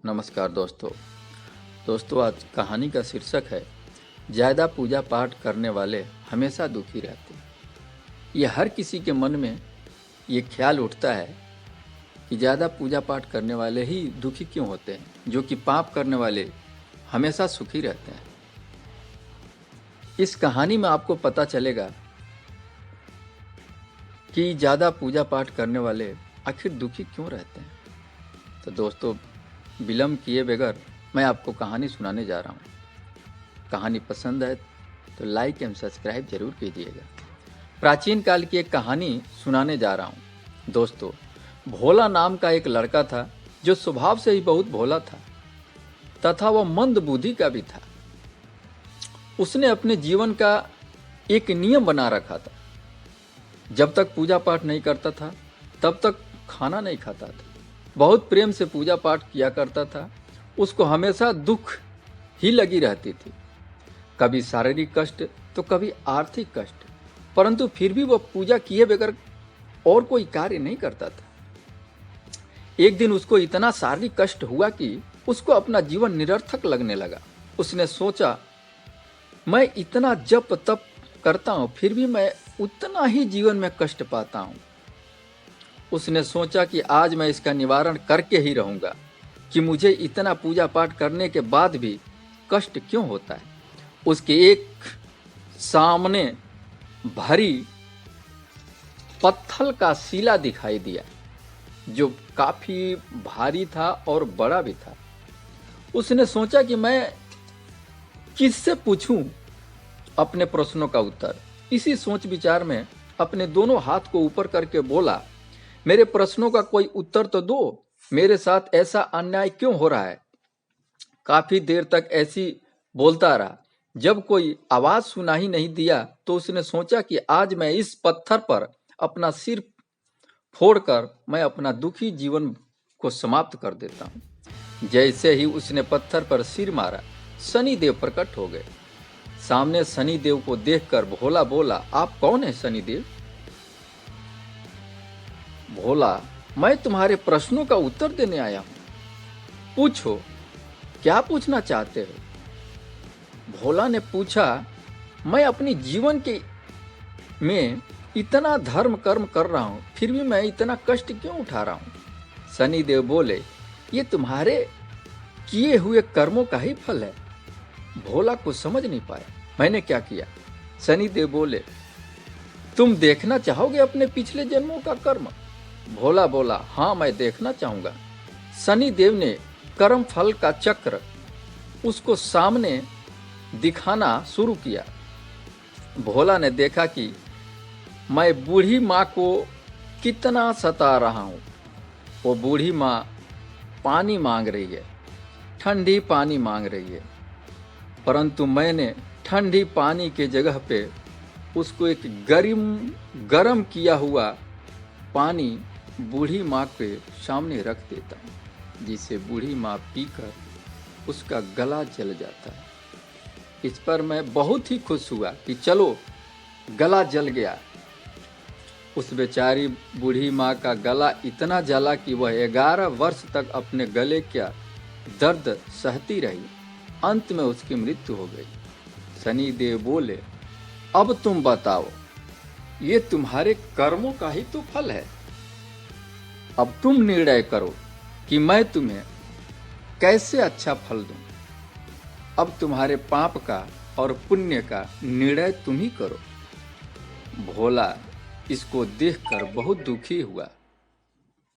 नमस्कार दोस्तों आज कहानी का शीर्षक है ज़्यादा पूजा पाठ करने वाले हमेशा दुखी रहते हैं। ये हर किसी के मन में ये ख्याल उठता है कि ज़्यादा पूजा पाठ करने वाले ही दुखी क्यों होते हैं, जो कि पाप करने वाले हमेशा सुखी रहते हैं। इस कहानी में आपको पता चलेगा कि ज़्यादा पूजा पाठ करने वाले आखिर दुखी क्यों रहते हैं। तो दोस्तों, विलम्ब किए बगैर मैं आपको कहानी सुनाने जा रहा हूँ। कहानी पसंद है तो लाइक एवं सब्सक्राइब जरूर कीजिएगा। प्राचीन काल की एक कहानी सुनाने जा रहा हूँ। दोस्तों, भोला नाम का एक लड़का था जो स्वभाव से ही बहुत भोला था तथा वह मंद बुद्धि का भी था। उसने अपने जीवन का एक नियम बना रखा था। जब तक पूजा पाठ नहीं करता था तब तक खाना नहीं खाता था। बहुत प्रेम से पूजा पाठ किया करता था। उसको हमेशा दुख ही लगी रहती थी, कभी शारीरिक कष्ट तो कभी आर्थिक कष्ट, परंतु फिर भी वह पूजा किए बगैर और कोई कार्य नहीं करता था। एक दिन उसको इतना शारीरिक कष्ट हुआ कि उसको अपना जीवन निरर्थक लगने लगा। उसने सोचा, मैं इतना जप तप करता हूँ फिर भी मैं उतना ही जीवन में कष्ट पाता हूँ। उसने सोचा कि आज मैं इसका निवारण करके ही रहूंगा कि मुझे इतना पूजा पाठ करने के बाद भी कष्ट क्यों होता है। उसके एक सामने भारी पत्थर का शिला दिखाई दिया जो काफी भारी था और बड़ा भी था। उसने सोचा कि मैं किससे पूछूं अपने प्रश्नों का उत्तर। इसी सोच विचार में अपने दोनों हाथ को ऊपर करके बोला, मेरे प्रश्नों का कोई उत्तर तो दो, मेरे साथ ऐसा अन्याय क्यों हो रहा है। काफी देर तक ऐसी बोलता रहा। जब कोई आवाज सुना ही नहीं दिया तो उसने सोचा कि आज मैं इस पत्थर पर अपना सिर फोड़कर मैं अपना दुखी जीवन को समाप्त कर देता हूँ। जैसे ही उसने पत्थर पर सिर मारा, शनिदेव प्रकट हो गए। सामने शनिदेव को देखकर भोला बोला, आप कौन है शनिदेव? भोला, मैं तुम्हारे प्रश्नों का उत्तर देने आया हूं, पूछो क्या पूछना चाहते हो। भोला ने पूछा, मैं अपनी जीवन के में इतना धर्म कर्म कर रहा हूं फिर भी मैं इतना कष्ट क्यों उठा रहा हूं। शनिदेव बोले, ये तुम्हारे किए हुए कर्मों का ही फल है। भोला को समझ नहीं पाया, मैंने क्या किया। शनिदेव बोले, तुम देखना चाहोगे अपने पिछले जन्मों का कर्म? भोला बोला, हाँ मैं देखना चाहूंगा। शनिदेव ने कर्म फल का चक्र उसको सामने दिखाना शुरू किया। भोला ने देखा कि मैं बूढ़ी माँ को कितना सता रहा हूँ। वो बूढ़ी माँ पानी मांग रही है, ठंडी पानी मांग रही है, परंतु मैंने ठंडी पानी के जगह पे उसको एक गरम किया हुआ पानी बूढ़ी माँ के सामने रख देता हूँ, जिसे बूढ़ी माँ पीकर उसका गला जल जाता है। इस पर मैं बहुत ही खुश हुआ कि चलो गला जल गया। उस बेचारी बूढ़ी माँ का गला इतना जला कि वह 11 वर्ष तक अपने गले का दर्द सहती रही। अंत में उसकी मृत्यु हो गई। शनिदेव बोले, अब तुम बताओ, ये तुम्हारे कर्मों का ही तो फल है। अब तुम निर्णय करो कि मैं तुम्हें कैसे अच्छा फल दूं। अब तुम्हारे पाप का और पुण्य का निर्णय तुम ही करो। भोला इसको देखकर बहुत दुखी हुआ।